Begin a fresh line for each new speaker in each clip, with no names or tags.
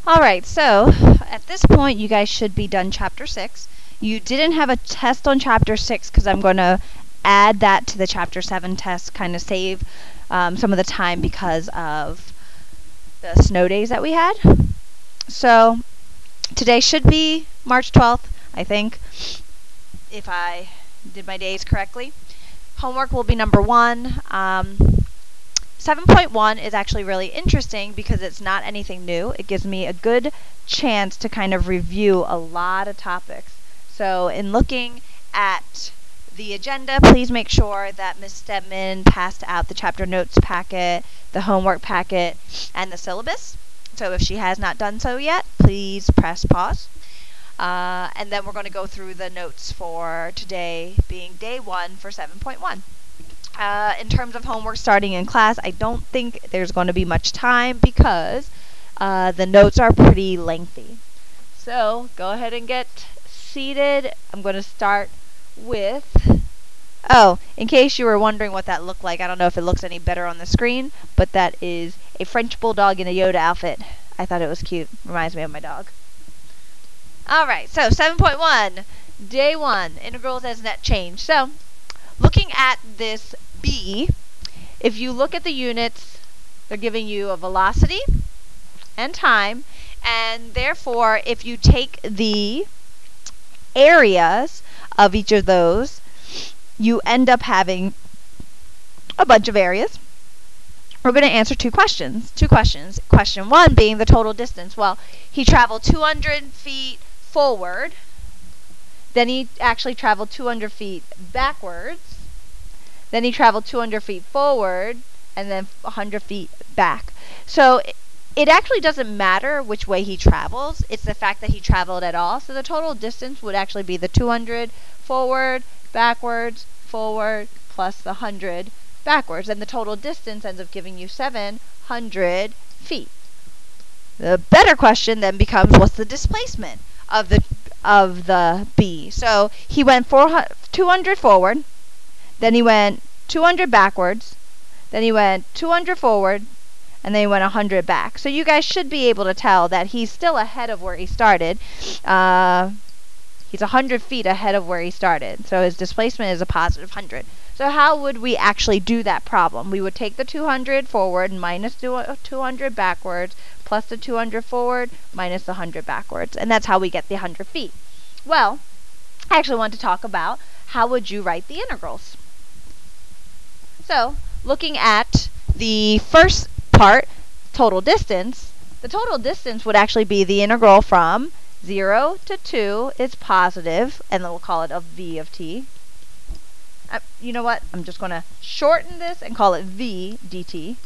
Alright, so at this point you guys should be done chapter 6. You didn't have a test on chapter 6 because I'm going to add that to the chapter 7 test, kind of save some of the time because of the snow days that we had. So today should be March 12th, I think, if I did my days correctly. Homework will be number 1. 7.1 is actually really interesting because it's not anything new. It gives me a good chance to kind of review a lot of topics. So in looking at the agenda, please make sure that Ms. Stedman passed out the chapter notes packet, the homework packet, and the syllabus. So if she has not done so yet, please press pause. And then we're going to go through the notes for today being day 1 for 7.1. In terms of homework starting in class, I don't think there's going to be much time because the notes are pretty lengthy. So go ahead and get seated. I'm going to start with, in case you were wondering what that looked like, I don't know if it looks any better on the screen, but that is a French bulldog in a Yoda outfit. I thought it was cute. Reminds me of my dog. Alright, so 7.1, day 1, integrals as net change. So, looking at this B, if you look at the units, they're giving you a velocity and time, and therefore if you take the areas of each of those, you end up having a bunch of areas. We're going to answer two questions. Question 1 being the total distance. Well, he traveled 200 feet forward, then he actually traveled 200 feet backwards, then he traveled 200 feet forward, and then 100 feet back. So it actually doesn't matter which way he travels, it's the fact that he traveled at all. So the total distance would actually be the 200 forward, backwards, forward, plus the 100 backwards. And the total distance ends up giving you 700 feet. The better question then becomes, what's the displacement of the B? So he went 200 forward, then he went 200 backwards, then he went 200 forward, and then he went 100 back. So you guys should be able to tell that he's still ahead of where he started. He's 100 feet ahead of where he started. So his displacement is a positive 100. So how would we actually do that problem? We would take the 200 forward minus 200 backwards plus the 200 forward minus the 100 backwards. And that's how we get the 100 feet. Well, I actually want to talk about how would you write the integrals. So, looking at the first part, total distance, the total distance would actually be the integral from 0 to 2 is positive, and then we'll call it a v of t. You know what? I'm just going to shorten this and call it v dt.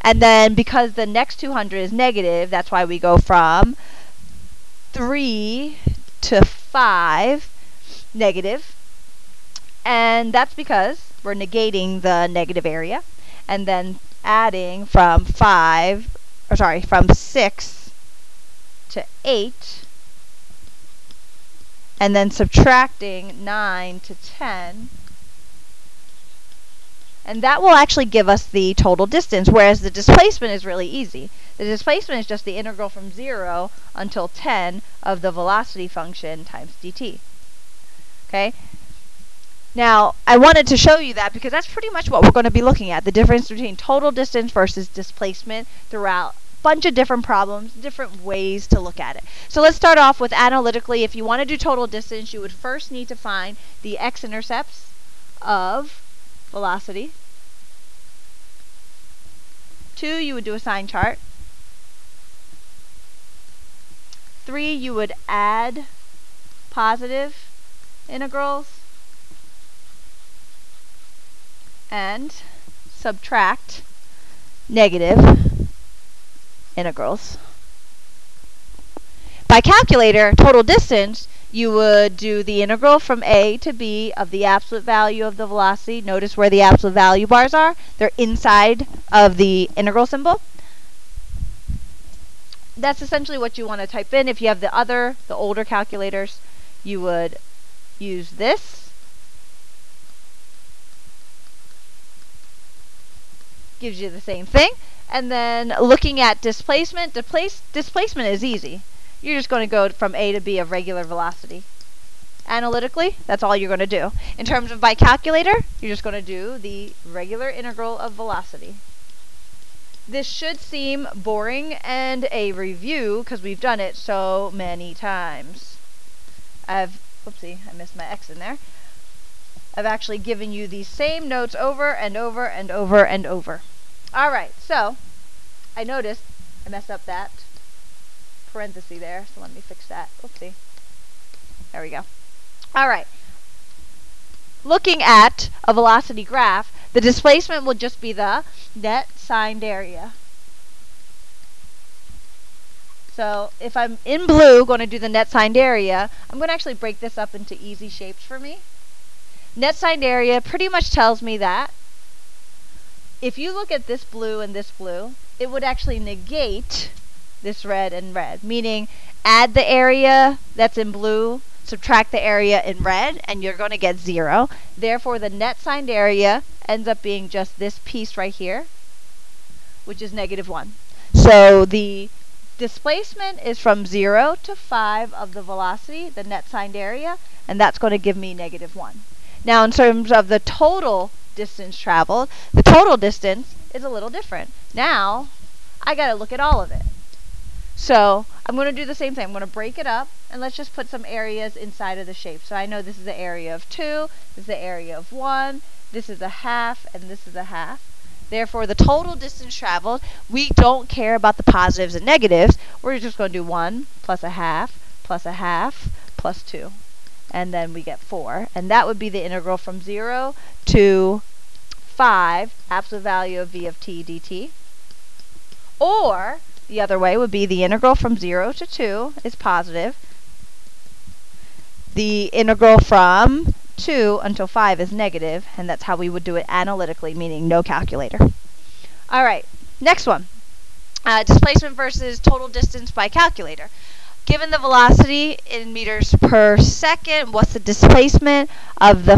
And then because the next 200 is negative, that's why we go from 3 to 5 negative. And that's because we're negating the negative area. And then adding from 6 to 8. And then subtracting 9 to 10. And that will actually give us the total distance, whereas the displacement is really easy. The displacement is just the integral from 0 until 10 of the velocity function times dt. Okay? Now, I wanted to show you that because that's pretty much what we're going to be looking at, the difference between total distance versus displacement throughout a bunch of different problems, different ways to look at it. So let's start off with analytically. If you want to do total distance, you would first need to find the x-intercepts of velocity. 2, you would do a sign chart. 3, you would add positive integrals and subtract negative integrals. By calculator, total distance, you would do the integral from a to b of the absolute value of the velocity. Notice where the absolute value bars are. They're inside of the integral symbol. That's essentially what you want to type in. If you have the older calculators, you would use this. gives you the same thing. And then looking at displacement, displacement is easy. You're just going to go from A to B of regular velocity. Analytically, that's all you're going to do. In terms of by calculator, you're just going to do the regular integral of velocity. This should seem boring and a review because we've done it so many times. Whoopsie, I missed my X in there. I've actually given you these same notes over and over and over and over. Alright, so I noticed I messed up that parenthesis there, so let me fix that. Oopsie. There we go. Alright. Looking at a velocity graph, the displacement will just be the net signed area. So if I'm in blue going to do the net signed area, I'm going to actually break this up into easy shapes for me. Net signed area pretty much tells me that if you look at this blue and this blue, it would actually negate this red and red, meaning add the area that's in blue, subtract the area in red, and you're going to get 0. Therefore, the net signed area ends up being just this piece right here, which is -1. So the displacement is from 0 to 5 of the velocity, the net signed area, and that's going to give me -1. Now, in terms of the total distance traveled, the total distance is a little different. Now, I got to look at all of it. So, I'm going to do the same thing. I'm going to break it up, and let's just put some areas inside of the shape. So, I know this is the area of 2, this is the area of 1, this is a half, and this is a half. Therefore, the total distance traveled, we don't care about the positives and negatives. We're just going to do 1 plus a half plus 2. And then we get 4. And that would be the integral from 0 to 5, absolute value of v of t dt. Or, the other way would be the integral from 0 to 2 is positive. The integral from 2 until 5 is negative, and that's how we would do it analytically, meaning no calculator. Alright, next one. Displacement versus total distance by calculator. Given the velocity in meters per second, what's the displacement of the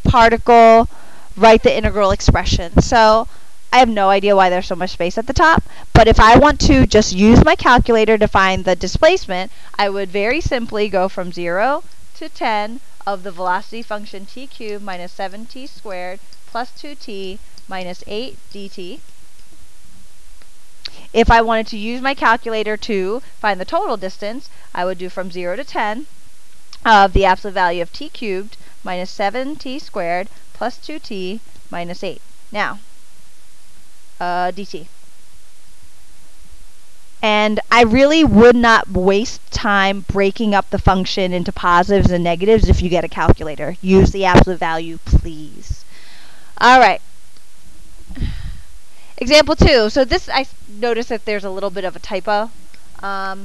particle? Write the integral expression. So I have no idea why there's so much space at the top, but if I want to just use my calculator to find the displacement, I would very simply go from 0 to 10 of the velocity function t cubed minus 7t squared plus 2t minus 8 dt. If I wanted to use my calculator to find the total distance, I would do from 0 to 10 of the absolute value of t cubed minus 7t squared plus 2t minus 8. Now, dt. And I really would not waste time breaking up the function into positives and negatives if you get a calculator. Use the absolute value, please. Alright. Example 2. So this, I noticed that there's a little bit of a typo. A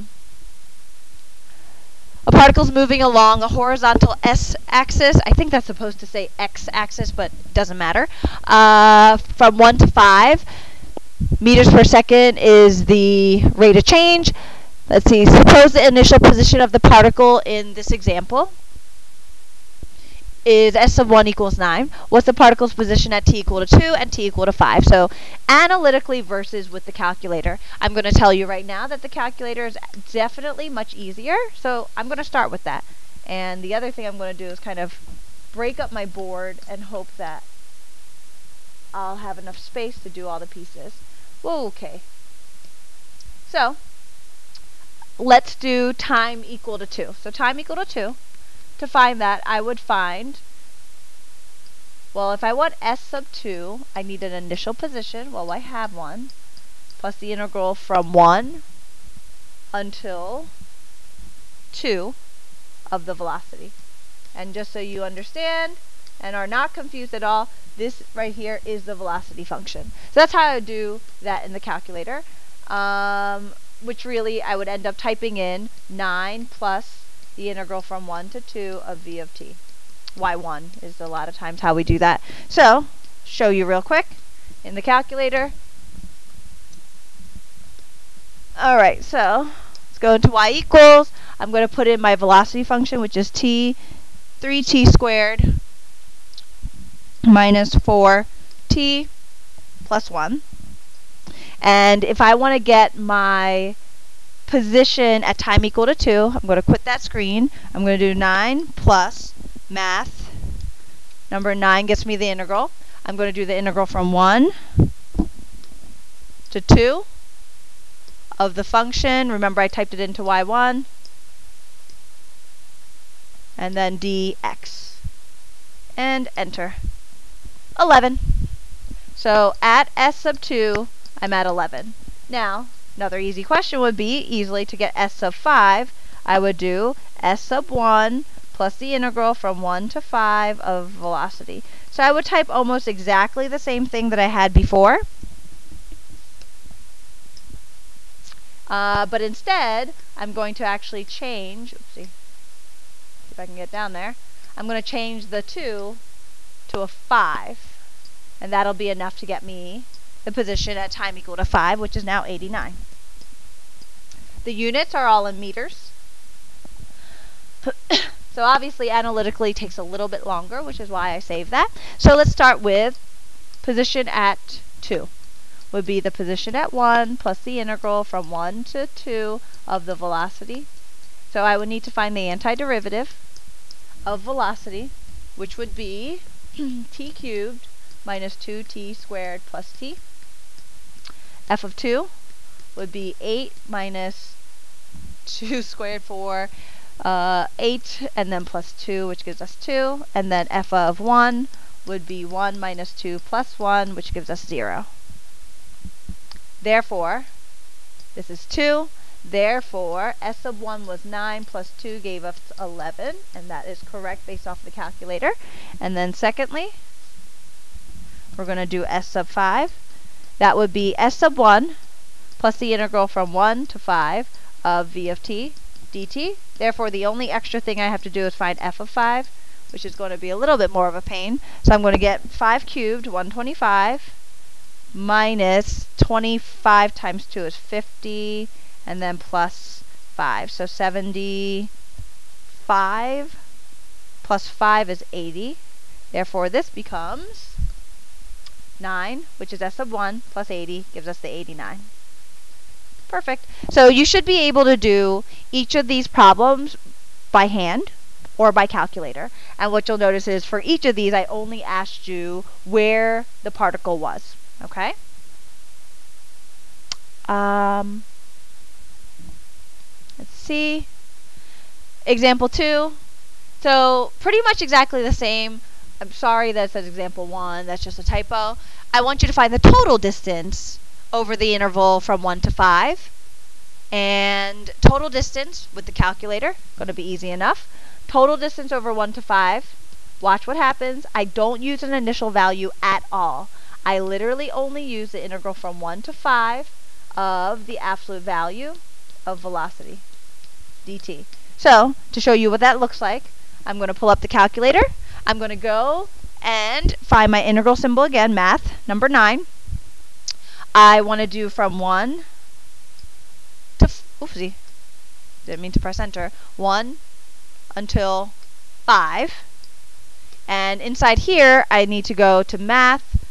particle's moving along a horizontal s-axis. I think that's supposed to say x-axis, but it doesn't matter. From 1 to 5 meters per second is the rate of change. Let's see. Suppose the initial position of the particle in this example is s of 1 equals 9. What's the particle's position at t equal to 2 and t equal to 5? So analytically versus with the calculator. I'm going to tell you right now that the calculator is definitely much easier. So I'm going to start with that. And the other thing I'm going to do is kind of break up my board and hope that I'll have enough space to do all the pieces. Whoa, okay. So let's do time equal to 2. So time equal to 2. To find that, I would find, well, if I want s sub 2, I need an initial position. Well, I have one, plus the integral from 1 until 2 of the velocity. And just so you understand and are not confused at all, this right here is the velocity function. So that's how I would do that in the calculator, which really I would end up typing in 9 plus the integral from 1 to 2 of v of t. y1 is a lot of times how we do that. So, show you real quick in the calculator. Alright, so let's go into y equals. I'm going to put in my velocity function, which is 3t squared minus 4t plus 1. And if I want to get my position at time equal to 2, I'm going to quit that screen. I'm going to do 9 plus math. Number 9 gets me the integral. I'm going to do the integral from 1 to 2 of the function. Remember, I typed it into y1. And then dx. And enter. 11. So at s sub 2, I'm at 11. Now, another easy question would be, easily to get s sub 5, I would do s sub 1 plus the integral from 1 to 5 of velocity. So I would type almost exactly the same thing that I had before. But instead, I'm going to actually change, oopsie, see if I can get down there. I'm going to change the 2 to a 5. And that'll be enough to get me the position at time equal to 5, which is now 89. The units are all in meters. So obviously analytically takes a little bit longer, which is why I saved that. So let's start with position at 2. Would be the position at 1 plus the integral from 1 to 2 of the velocity. So I would need to find the antiderivative of velocity, which would be t cubed minus 2t squared plus t. F of 2 would be 8 minus 2 squared for 8, and then plus 2, which gives us 2. And then f of 1 would be 1 minus 2 plus 1, which gives us 0. Therefore, this is 2. Therefore, s sub 1 was 9 plus 2 gave us 11, and that is correct based off the calculator. And then secondly, we're going to do s sub 5. That would be s sub 1 plus the integral from 1 to 5 of v of t dt. Therefore, the only extra thing I have to do is find f of 5, which is going to be a little bit more of a pain. So I'm going to get 5 cubed, 125, minus 25 times 2 is 50, and then plus 5. So 75 plus 5 is 80. Therefore, this becomes 9, which is s sub 1 plus 80 gives us the 89. Perfect. So you should be able to do each of these problems by hand or by calculator. And what you'll notice is for each of these, I only asked you where the particle was. Okay? Let's see. Example 2. So pretty much exactly the same. I'm sorry that it says example 1. That's just a typo. I want you to find the total distance over the interval from 1 to 5. And total distance with the calculator, going to be easy enough. Total distance over 1 to 5. Watch what happens. I don't use an initial value at all. I literally only use the integral from 1 to 5 of the absolute value of velocity, dt. So, to show you what that looks like, I'm going to pull up the calculator. I'm going to go and find my integral symbol again, math, number 9. I want to do from 1 to, oopsie, didn't mean to press enter, 1 until 5. And inside here, I need to go to math,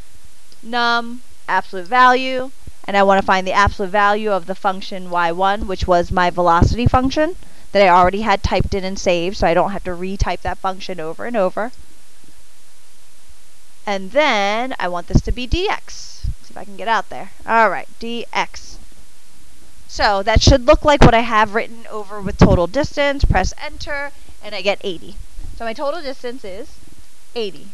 num, absolute value, and I want to find the absolute value of the function y1, which was my velocity function that I already had typed in and saved, so I don't have to retype that function over and over. And then I want this to be dx. Let's see if I can get out there. Alright, dx. So that should look like what I have written over with total distance. Press enter, and I get 80. So my total distance is 80.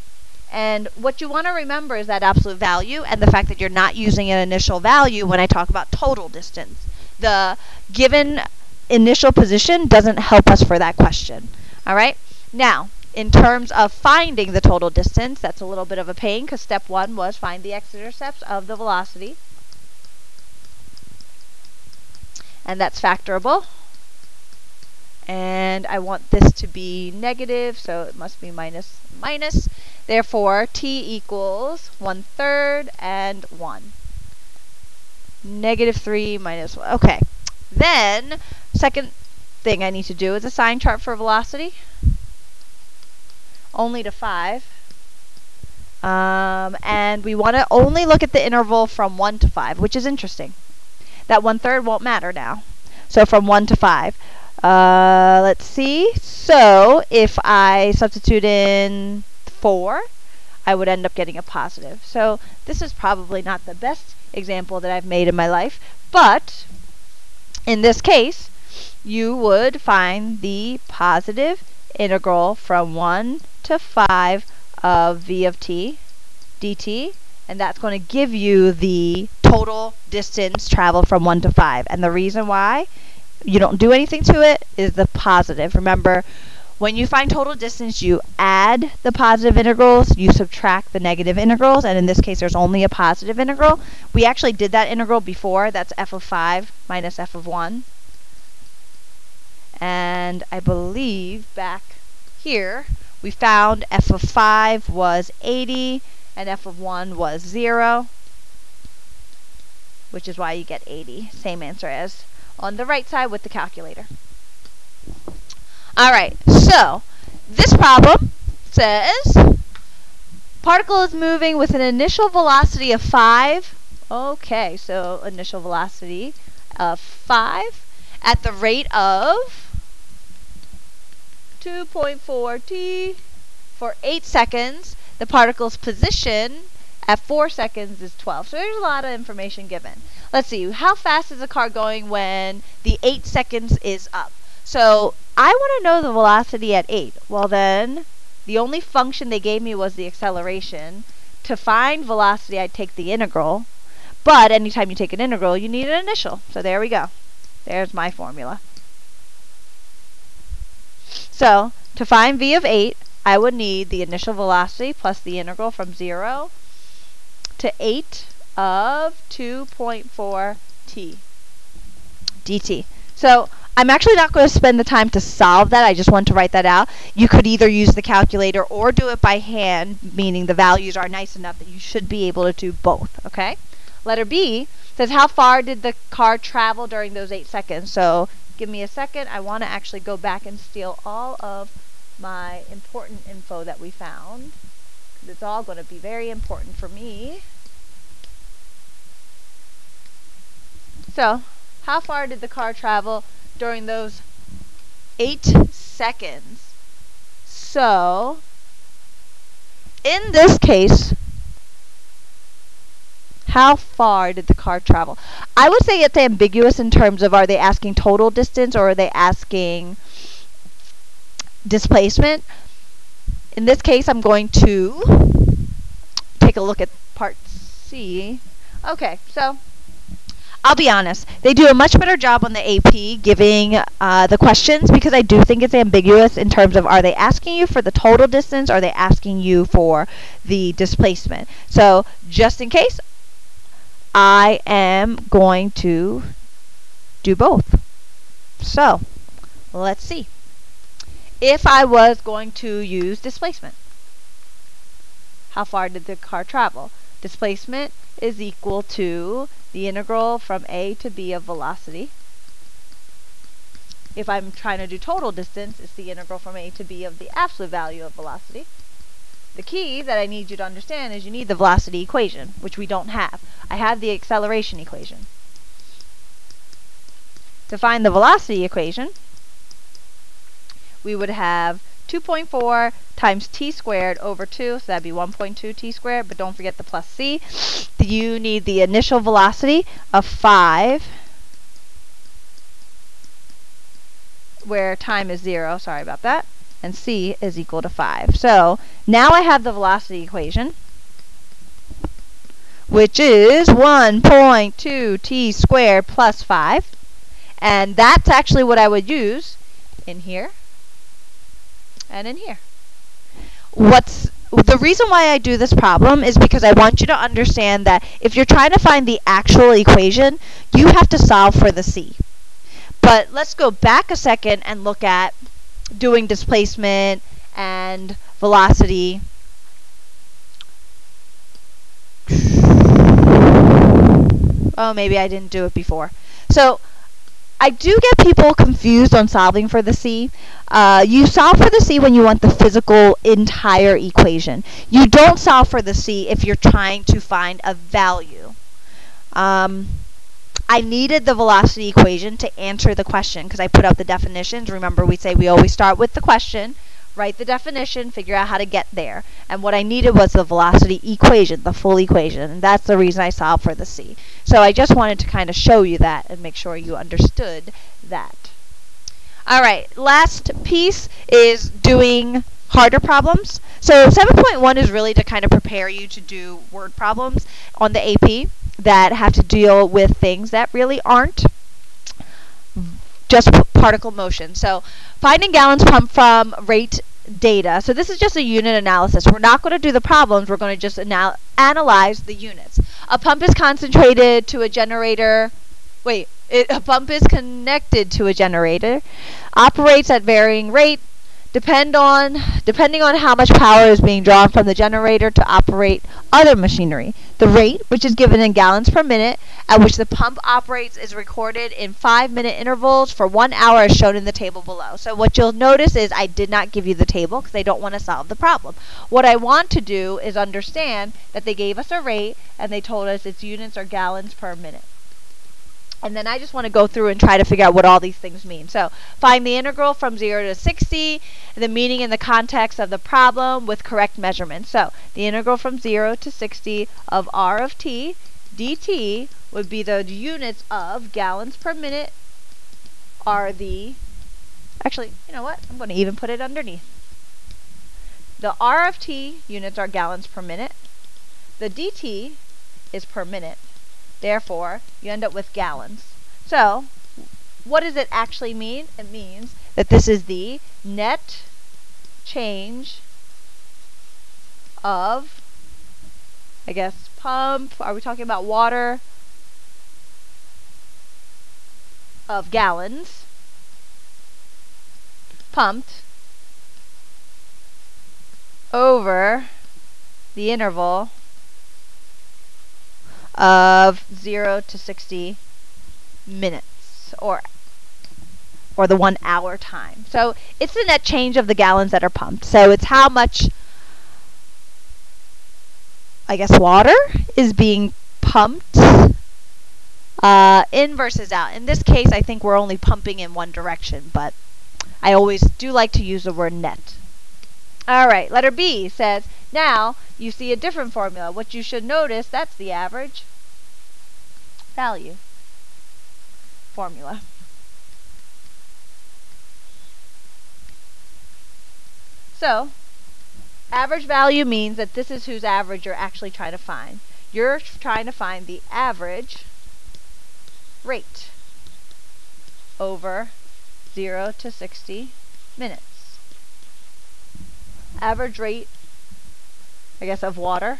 And what you want to remember is that absolute value and the fact that you're not using an initial value when I talk about total distance. The given initial position doesn't help us for that question. All right? Now, in terms of finding the total distance, that's a little bit of a pain because step 1 was find the x-intercepts of the velocity. And that's factorable. And I want this to be negative, so it must be minus minus. Therefore, t equals 1/3 and 1. Negative 3 minus 1. Okay. Then, second thing I need to do is a sign chart for velocity. Only to 5. And we want to only look at the interval from 1 to 5, which is interesting. That 1/3 won't matter now. So from 1 to 5. Let's see. So if I substitute in 4, I would end up getting a positive. So this is probably not the best example that I've made in my life, but in this case, you would find the positive integral from 1 to 5 of v of t dt, and that's going to give you the total distance traveled from 1 to 5. And the reason why you don't do anything to it is the positive. Remember, when you find total distance, you add the positive integrals, you subtract the negative integrals, and in this case there's only a positive integral. We actually did that integral before. That's f of 5 minus f of 1. And I believe back here we found f of 5 was 80 and f of 1 was 0, which is why you get 80. Same answer as on the right side with the calculator. Alright, so this problem says particle is moving with an initial velocity of 5. Okay, so initial velocity of 5 at the rate of 2.4 t for 8 seconds. The particle's position at 4 seconds is 12. So there's a lot of information given. Let's see, how fast is the car going when the 8 seconds is up? So I want to know the velocity at 8. Well then, the only function they gave me was the acceleration. To find velocity, I'd take the integral. But anytime you take an integral, you need an initial. So there we go. There's my formula. So to find v of 8, I would need the initial velocity plus the integral from 0 to 8 of 2.4 t dt. So I'm actually not going to spend the time to solve that. I just want to write that out. You could either use the calculator or do it by hand, meaning the values are nice enough that you should be able to do both, okay? Letter B says, how far did the car travel during those 8 seconds? So give me a second. I want to actually go back and steal all of my important info that we found, because it's all going to be very important for me. So, how far did the car travel during those 8 seconds? So, in this case, how far did the car travel? I would say it's ambiguous in terms of, are they asking total distance or are they asking displacement? In this case, I'm going to take a look at part C. Okay, so I'll be honest, they do a much better job on the AP giving the questions, because I do think it's ambiguous in terms of, are they asking you for the total distance or are they asking you for the displacement? So just in case, I am going to do both. So let's see. If I was going to use displacement, how far did the car travel? Displacement is equal to the integral from a to b of velocity. If I'm trying to do total distance, it's the integral from a to b of the absolute value of velocity. The key that I need you to understand is you need the velocity equation, which we don't have. I have the acceleration equation. To find the velocity equation, we would have 2.4 times t squared over 2, so that'd be 1.2 t squared, but don't forget the plus c. You need the initial velocity of 5, where time is 0, sorry about that, and c is equal to 5. So now I have the velocity equation, which is 1.2 t squared plus 5, and that's actually what I would use in here and in here. The reason why I do this problem is because I want you to understand that if you're trying to find the actual equation, you have to solve for the c. But let's go back a second and look at doing displacement and velocity. Oh, maybe I didn't do it before. So I do get people confused on solving for the C. You solve for the C when you want the physical entire equation. You don't solve for the C if you're trying to find a value. I needed the velocity equation to answer the question because I put out the definitions. Remember, we say we always start with the question, write the definition, figure out how to get there. And what I needed was the velocity equation, the full equation. And that's the reason I solved for the C. So I just wanted to kind of show you that and make sure you understood that. All right, last piece is doing harder problems. So 7.1 is really to kind of prepare you to do word problems on the AP that have to deal with things that really aren't just particle motion. So finding gallons pumped from rate data. So this is just a unit analysis. We're not going to do the problems. We're going to just analyze the units. A pump is concentrated to a generator. A pump is connected to a generator, operates at varying rate, depending on how much power is being drawn from the generator to operate other machinery. The rate, which is given in gallons per minute, at which the pump operates is recorded in 5-minute intervals for 1 hour as shown in the table below. So what you'll notice is I did not give you the table because I don't want to solve the problem. What I want to do is understand that they gave us a rate and they told us its units are gallons per minute. And then I just want to go through and try to figure out what all these things mean. So find the integral from 0 to 60, the meaning in the context of the problem with correct measurements. So the integral from 0 to 60 of r of t dt would be the units of gallons per minute are the, actually, you know what? I'm going to even put it underneath. The r of t units are gallons per minute. The dt is per minute. Therefore, you end up with gallons. So, what does it actually mean? It means that this is the net change of, I guess, pump. Are we talking about water? Of gallons pumped over the interval of 0 to 60 minutes, or the 1 hour time. So it's the net change of the gallons that are pumped. So it's how much, I guess, water is being pumped in versus out. In this case, I think we're only pumping in one direction, but I always do like to use the word net. All right, letter B says, now you see a different formula. What you should notice, that's the average value formula. So, average value means that this is whose average you're actually trying to find. You're trying to find the average rate over 0 to 60 minutes. Average rate, I guess, of water,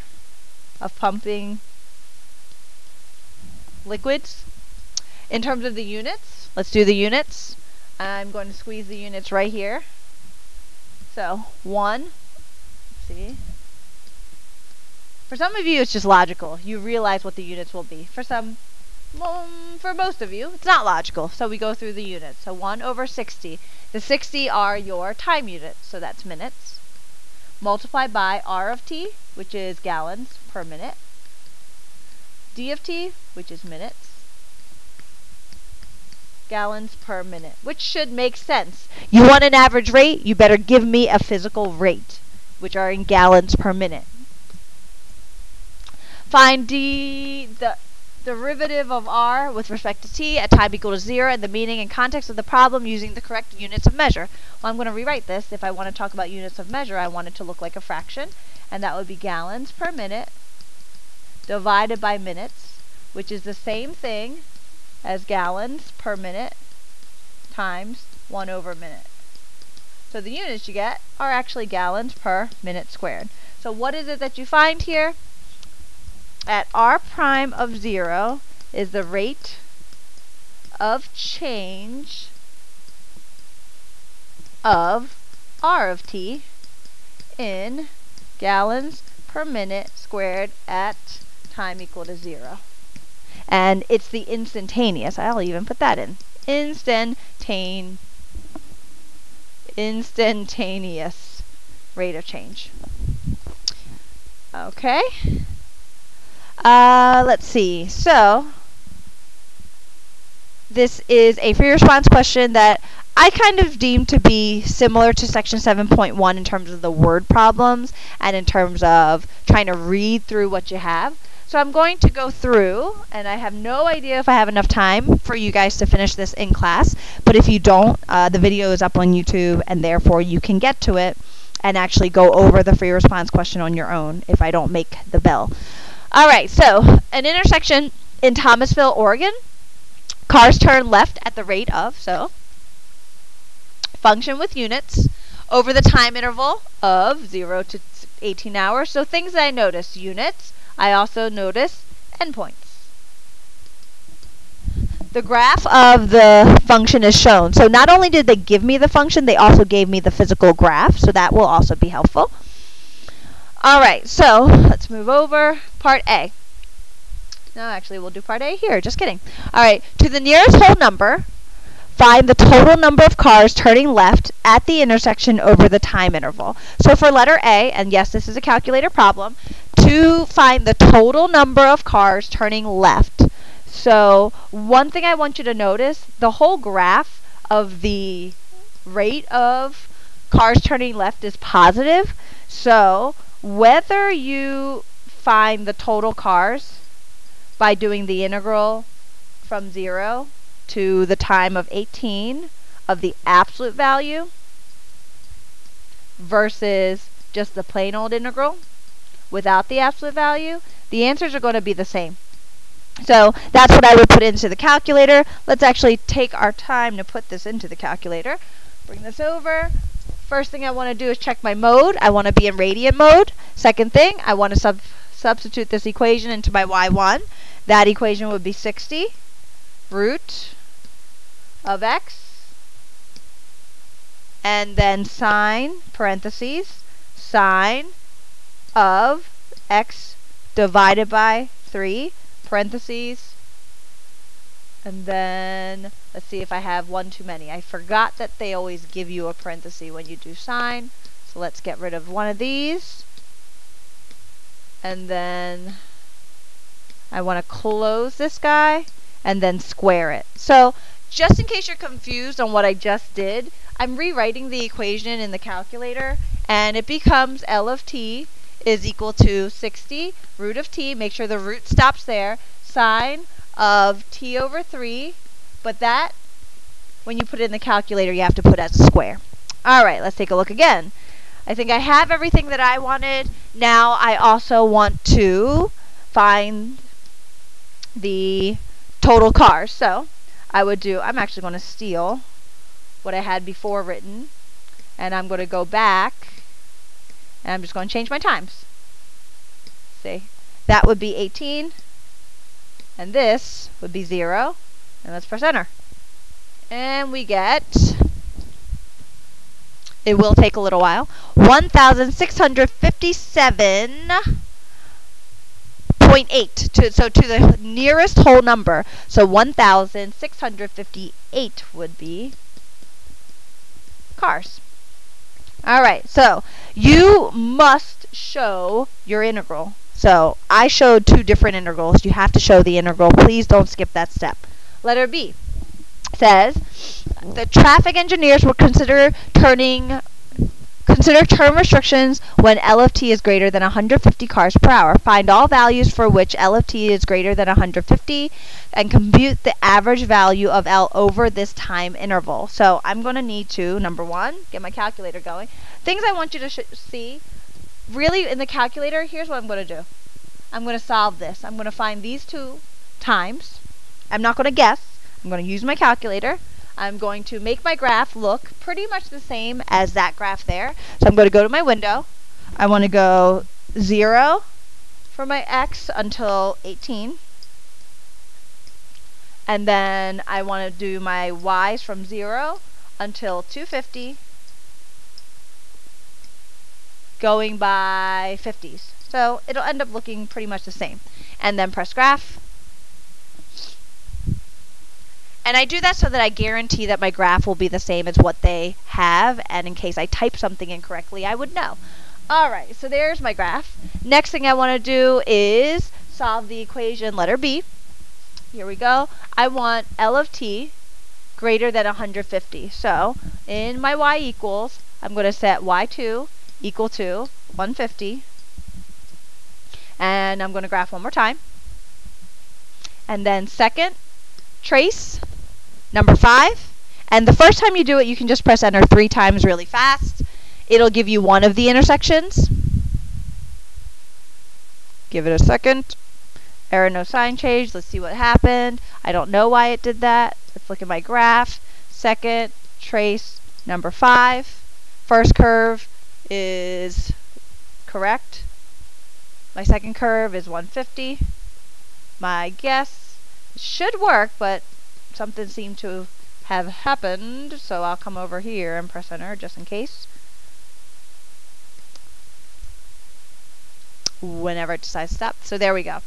of pumping liquids. In terms of the units, let's do the units. I'm going to squeeze the units right here. So, 1, let's see. For some of you, it's just logical. You realize what the units will be. For some, well, for most of you, it's not logical. So we go through the units. So 1 over 60. The 60 are your time units, so that's minutes. Multiplied by r of t, which is gallons per minute. D of t, which is minutes. Gallons per minute, which should make sense. You want an average rate, you better give me a physical rate, which are in gallons per minute. Find the derivative of r with respect to t at time equal to 0 and the meaning and context of the problem using the correct units of measure. Well, I'm going to rewrite this. If I want to talk about units of measure, I want it to look like a fraction, and that would be gallons per minute divided by minutes, which is the same thing as gallons per minute times 1 over minute. So the units you get are actually gallons per minute squared. So what is it that you find here? At r prime of 0 is the rate of change of r of t in gallons per minute squared at time equal to 0. And it's the instantaneous. I'll even put that in. instantaneous rate of change. Okay. Let's see. So this is a free response question that I kind of deem to be similar to section 7.1 in terms of the word problems and in terms of trying to read through what you have. So I'm going to go through, and I have no idea if I have enough time for you guys to finish this in class, but if you don't, the video is up on YouTube, and therefore you can get to it and actually go over the free response question on your own if I don't make the bell. Alright, so an intersection in Thomasville, Oregon. Cars turn left at the rate of, so function with units over the time interval of 0 to 18 hours. So things that I notice, units. I also notice endpoints. The graph of the function is shown. So not only did they give me the function, they also gave me the physical graph. So that will also be helpful. Alright, so let's move over. Part A. No, actually, we'll do part A here. Just kidding. Alright, to the nearest whole number, find the total number of cars turning left at the intersection over the time interval. So for letter A, and yes, this is a calculator problem, to find the total number of cars turning left. So one thing I want you to notice, the whole graph of the rate of cars turning left is positive. So whether you find the total cars by doing the integral from 0 to the time of 18 of the absolute value versus just the plain old integral without the absolute value, the answers are going to be the same. So that's what I would put into the calculator. Let's actually take our time to put this into the calculator. Bring this over. First thing I want to do is check my mode. I want to be in radian mode. Second thing, I want to substitute this equation into my y1. That equation would be 60 root of x, and then sine, parentheses, sine of x divided by 3, parentheses, and then let's see if I have one too many. I forgot that they always give you a parenthesis when you do sine, so let's get rid of one of these, and then I want to close this guy and then square it. So just in case you're confused on what I just did, I'm rewriting the equation in the calculator, and it becomes L of t is equal to 60 root of t, make sure the root stops there, sine of t over 3, but that, when you put it in the calculator, you have to put as a square. Alright, let's take a look again. I think I have everything that I wanted. Now I also want to find the total cars. So I would do, I'm actually going to steal what I had before written, and I'm going to go back, and I'm just going to change my times. See, that would be 18, and this would be 0, and let's press enter. And we get, it will take a little while, 1,657.8, so to the nearest whole number. So 1,658 would be cars. Alright, so you must show your integral. So I showed two different integrals. You have to show the integral. Please don't skip that step. Letter B says the traffic engineers will consider turn restrictions when L of t is greater than 150 cars per hour. Find all values for which L of t is greater than 150 and compute the average value of L over this time interval. So I'm going to need to, number one, get my calculator going. Things I want you to see, really in the calculator, here's what I'm going to do. I'm going to solve this. I'm going to find these two times. I'm not going to guess. I'm going to use my calculator. I'm going to make my graph look pretty much the same as that graph there. So I'm going to go to my window. I want to go 0 for my x until 18. And then I want to do my y's from 0 until 250, going by 50s. So it'll end up looking pretty much the same. And then press graph. And I do that so that I guarantee that my graph will be the same as what they have, and in case I type something incorrectly, I would know. Alright, so there's my graph. Next thing I want to do is solve the equation letter B. Here we go. I want L of t greater than 150. So, in my y equals, I'm going to set y2 equal to 150. And I'm going to graph one more time. And then second, trace number 5. And the first time you do it, you can just press enter 3 times really fast. It'll give you one of the intersections. Give it a second. Error, no sign change. Let's see what happened. I don't know why it did that. Let's look at my graph. Second, trace number 5. First curve is correct. My second curve is 150. My guess should work, but something seemed to have happened, so I'll come over here and press enter just in case. Whenever it decides to stop. So there we go.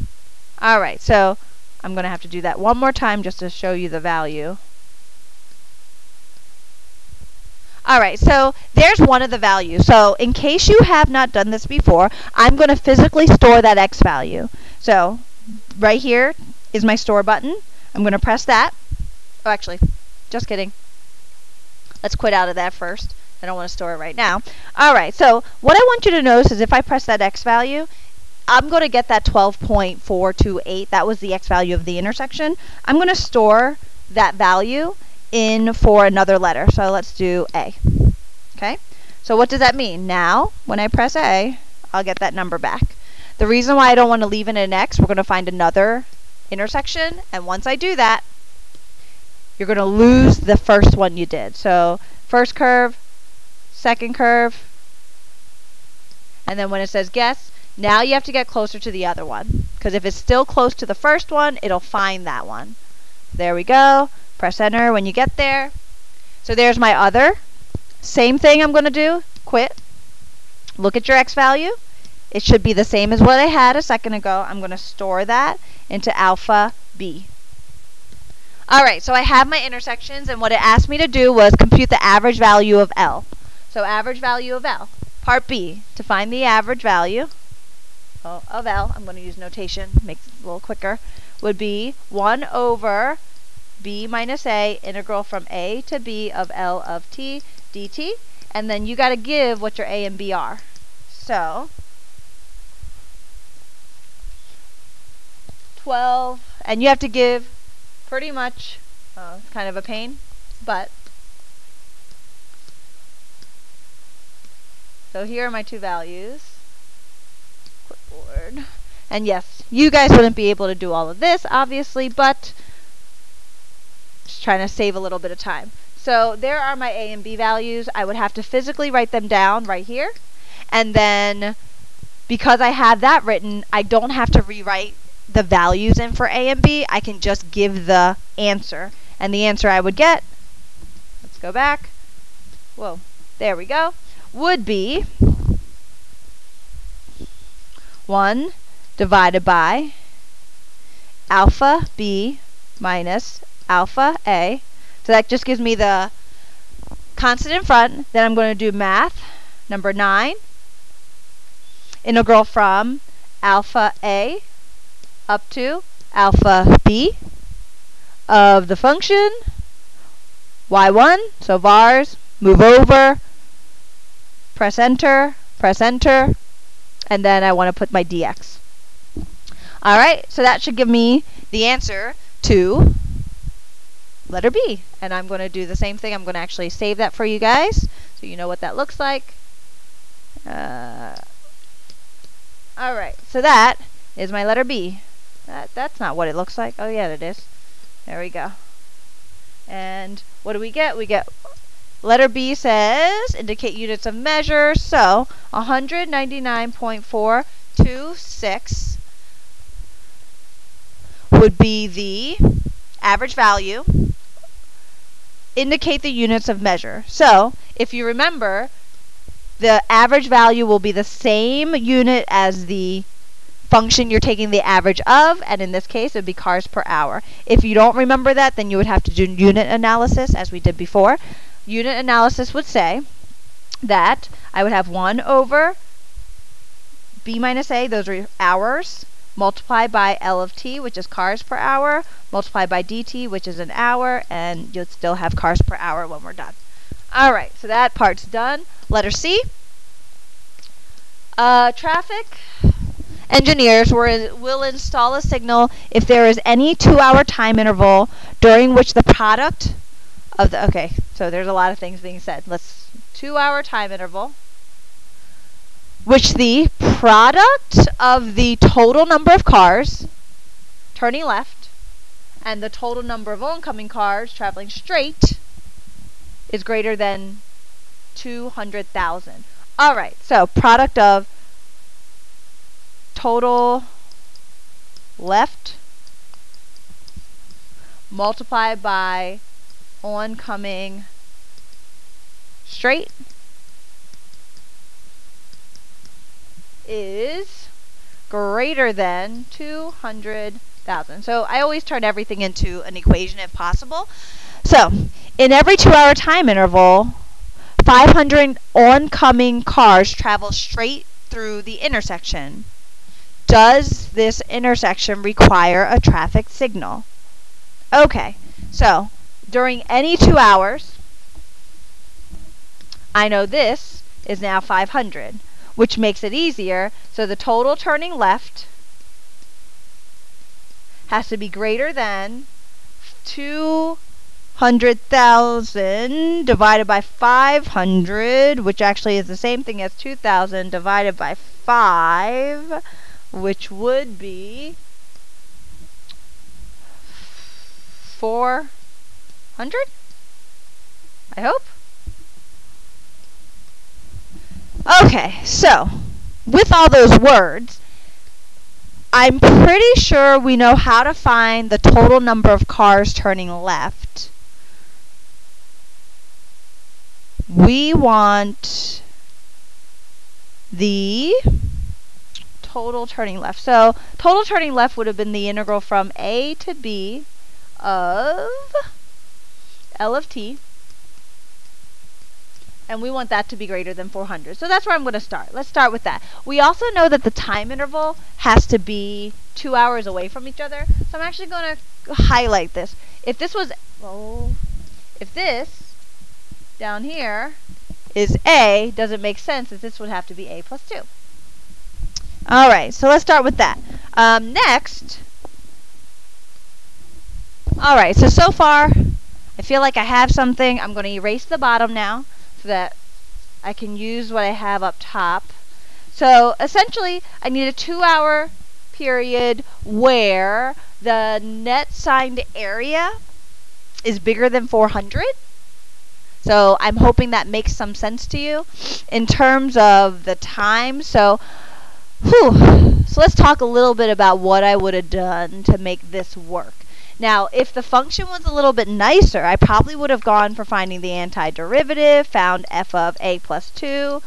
Alright, so I'm going to have to do that one more time just to show you the value. Alright, so there's one of the values. So in case you have not done this before, I'm going to physically store that X value. So right here is my store button. I'm going to press that. Oh, actually, just kidding. Let's quit out of that first. I don't want to store it right now. Alright, so what I want you to notice is if I press that X value, I'm going to get that 12.428. That was the X value of the intersection. I'm going to store that value in for another letter. So let's do A. Okay? So what does that mean? Now, when I press A, I'll get that number back. The reason why I don't want to leave it in X, we're going to find another intersection. And once I do that, you're going to lose the first one you did. So first curve, second curve, and then when it says guess, now you have to get closer to the other one. Because if it's still close to the first one, it'll find that one. There we go. Press enter when you get there. So there's my other. Same thing I'm going to do. Quit. Look at your X value. It should be the same as what I had a second ago. I'm going to store that into alpha B. Alright, so I have my intersections, and what it asked me to do was compute the average value of L. So average value of L. Part B, to find the average value of L, I'm going to use notation, makes it a little quicker, would be 1 over B minus A, integral from A to B of L of t dt, and then you got to give what your A and B are. So 12, and you have to give pretty much, it's kind of a pain, but so here are my two values. Clipboard. And yes, you guys wouldn't be able to do all of this, obviously, but just trying to save a little bit of time. So there are my A and B values. I would have to physically write them down right here. And then because I have that written, I don't have to rewrite the values in for A and B. I can just give the answer. And the answer I would get, let's go back. Whoa, there we go. Would be 1 divided by alpha B minus alpha A. So that just gives me the constant in front. Then I'm going to do math, number 9. Integral from alpha A up to alpha B of the function y1. So vars, move over, press enter, and then I want to put my dx. Alright, so that should give me the answer to letter B. And I'm going to do the same thing. I'm going to actually save that for you guys so you know what that looks like. Alright, so that is my letter B. That's not what it looks like. Oh yeah, it is. There we go. And what do we get? We get letter B says indicate units of measure. So 199.426 would be the average value. Indicate the units of measure. So if you remember, the average value will be the same unit as the function you're taking the average of, and in this case it would be cars per hour. If you don't remember that, then you would have to do unit analysis as we did before. Unit analysis would say that I would have 1 over B minus A, those are hours, multiplied by L of t, which is cars per hour, multiplied by dt, which is an hour, and you'll still have cars per hour when we're done. Alright, so that part's done. Letter C. Traffic engineers will install a signal if there is any 2-hour time interval during which the product of the, okay, so there's a lot of things being said. 2-hour time interval, which the product of the total number of cars turning left and the total number of oncoming cars traveling straight is greater than 200,000. Alright, so product of total left multiplied by oncoming straight is greater than 200,000. So I always turn everything into an equation if possible. So in every 2-hour time interval, 500 oncoming cars travel straight through the intersection. Does this intersection require a traffic signal? Okay, so during any 2 hours, I know this is now 500, which makes it easier. So the total turning left has to be greater than 200,000 divided by 500, which actually is the same thing as 2,000 divided by 5, which would be 400, I hope. Okay, so with all those words, I'm pretty sure we know how to find the total number of cars turning left. We want the total turning left. So total turning left would have been the integral from A to B of L of t. And we want that to be greater than 400. So that's where I'm going to start. Let's start with that. We also know that the time interval has to be 2 hours away from each other. So I'm actually going to highlight this. If this was, if this down here is A, doesn't make sense that this would have to be A plus 2. Alright, so let's start with that. Next, alright, so far, I feel like I have something. I'm going to erase the bottom now, so that I can use what I have up top. So essentially, I need a 2-hour period where the net signed area is bigger than 400. So I'm hoping that makes some sense to you in terms of the time. So let's talk a little bit about what I would have done to make this work. Now, if the function was a little bit nicer, I probably would have gone for finding the antiderivative, found f of a plus 2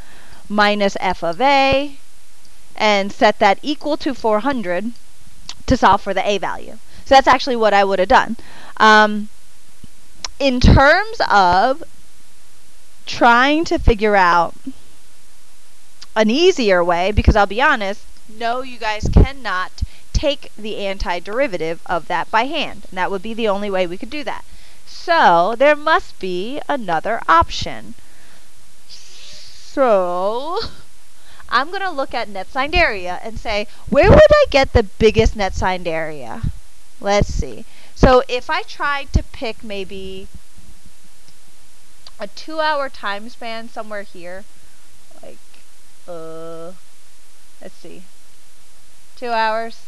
minus f of a, and set that equal to 400 to solve for the a value. So that's actually what I would have done. In terms of trying to figure out an easier way, because I'll be honest, no, you guys cannot take the antiderivative of that by hand. And that would be the only way we could do that. So there must be another option. So I'm going to look at net signed area and say, where would I get the biggest net signed area? Let's see. So if I tried to pick maybe a 2-hour time span somewhere here, like, let's see, 2 hours,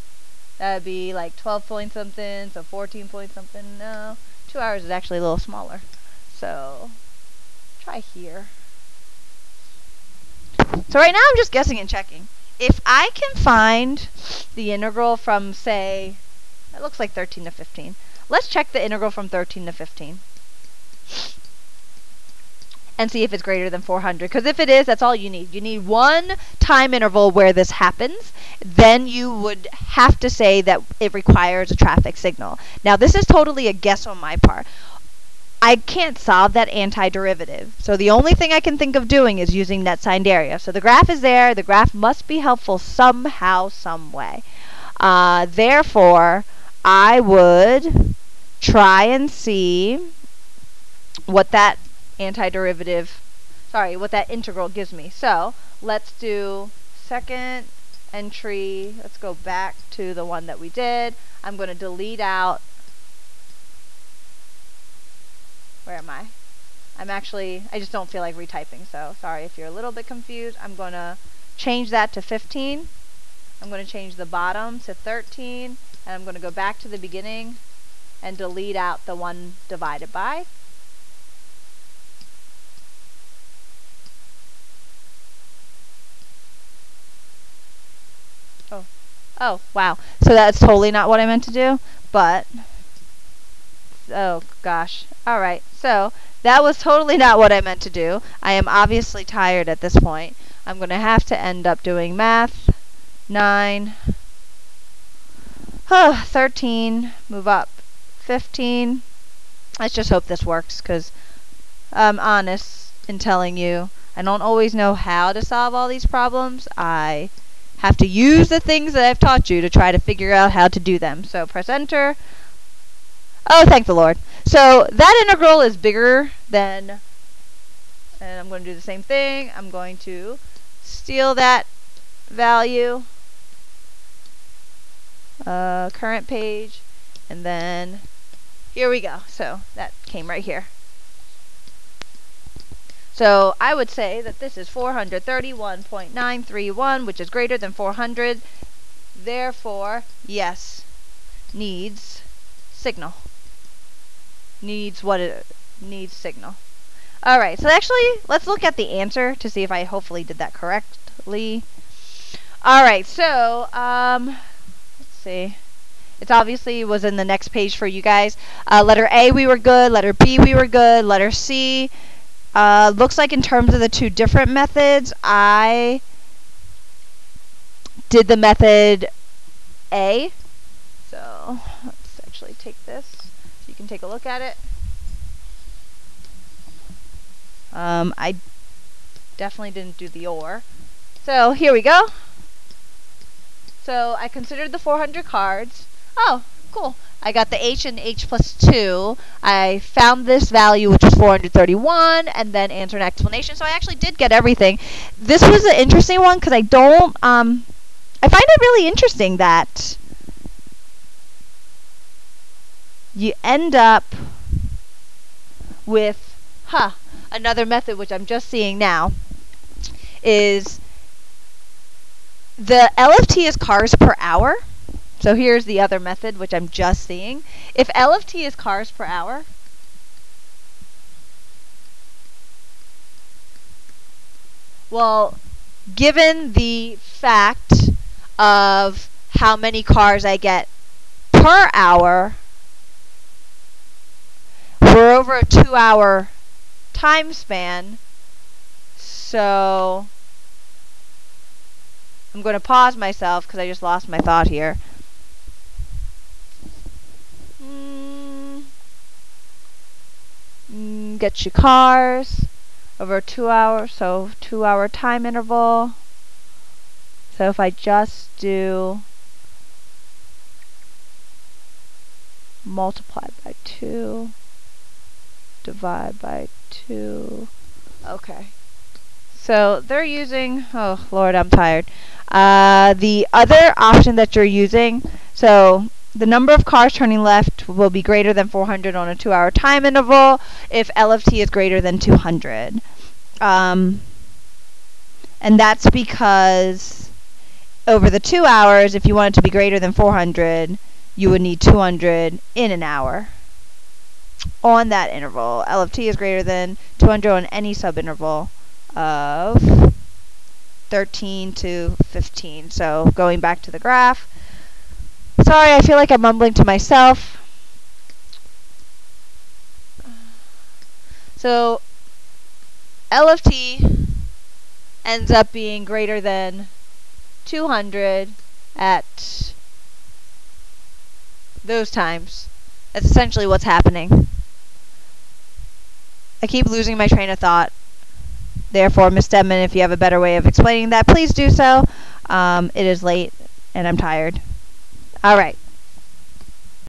that would be like 12 point something, so 14 point something. No, 2 hours is actually a little smaller. So try here. So right now I'm just guessing and checking. If I can find the integral from, say, it looks like 13 to 15. Let's check the integral from 13 to 15. and see if it's greater than 400. Because if it is, that's all you need. You need one time interval where this happens. Then you would have to say that it requires a traffic signal. Now, this is totally a guess on my part. I can't solve that antiderivative. So the only thing I can think of doing is using net signed area. So the graph is there. The graph must be helpful somehow, some way. Therefore, I would try and see what that what that integral gives me. So let's do second entry. Let's go back to the one that we did. I'm going to delete out. Where am I? I just don't feel like retyping, so sorry if you're a little bit confused. I'm going to change that to 15. I'm going to change the bottom to 13, and I'm going to go back to the beginning and delete out the 1 divided by. Oh, wow. So that's totally not what I meant to do, but oh gosh. Alright, so that was totally not what I meant to do. I am obviously tired at this point. I'm going to have to end up doing math. 9. 13. Move up. 15. Let's just hope this works, because I'm honest in telling you, I don't always know how to solve all these problems. I have to use the things that I've taught you to try to figure out how to do them. So press enter. Oh, thank the Lord. So that integral is bigger than, and I'm going to do the same thing. I'm going to steal that value, current page, and then here we go. So that came right here. So I would say that this is 431.931, which is greater than 400. Therefore, yes, needs signal. Needs what it needs signal. Alright, so actually, let's look at the answer to see if I hopefully did that correctly. Alright, so, let's see. It obviously was in the next page for you guys. Letter A, we were good. Letter B, we were good. Letter C, looks like in terms of the two different methods, I did the method A. So, let's actually take this so you can take a look at it. I definitely didn't do the OR. So, here we go. So, I considered the 400 cards. Oh, cool. I got the H and H plus 2. I found this value, which was 431, and then answer an explanation. So I actually did get everything. This was an interesting one because I don't, I find it really interesting that you end up with, another method, which I'm just seeing now, is the LFT is cars per hour. So here's the other method, which I'm just seeing. If LFT is cars per hour, well, given the fact of how many cars I get per hour, we're over a 2-hour time span. So I'm going to pause myself because I just lost my thought here. Get you cars over 2 hours, so 2-hour time interval. So if I just do multiply by 2, divide by 2. Okay. So they're using, oh Lord, I'm tired. The other option that you're using, so the number of cars turning left will be greater than 400 on a 2-hour time interval if LFT is greater than 200. And that's because over the 2 hours, if you want it to be greater than 400, you would need 200 in an hour on that interval. LFT is greater than 200 on any subinterval of 13 to 15. So going back to the graph. Sorry, I feel like I'm mumbling to myself. So L of t ends up being greater than 200 at those times. That's essentially what's happening. I keep losing my train of thought. Therefore, Ms. Stedman, if you have a better way of explaining that, please do so. It is late and I'm tired. All right.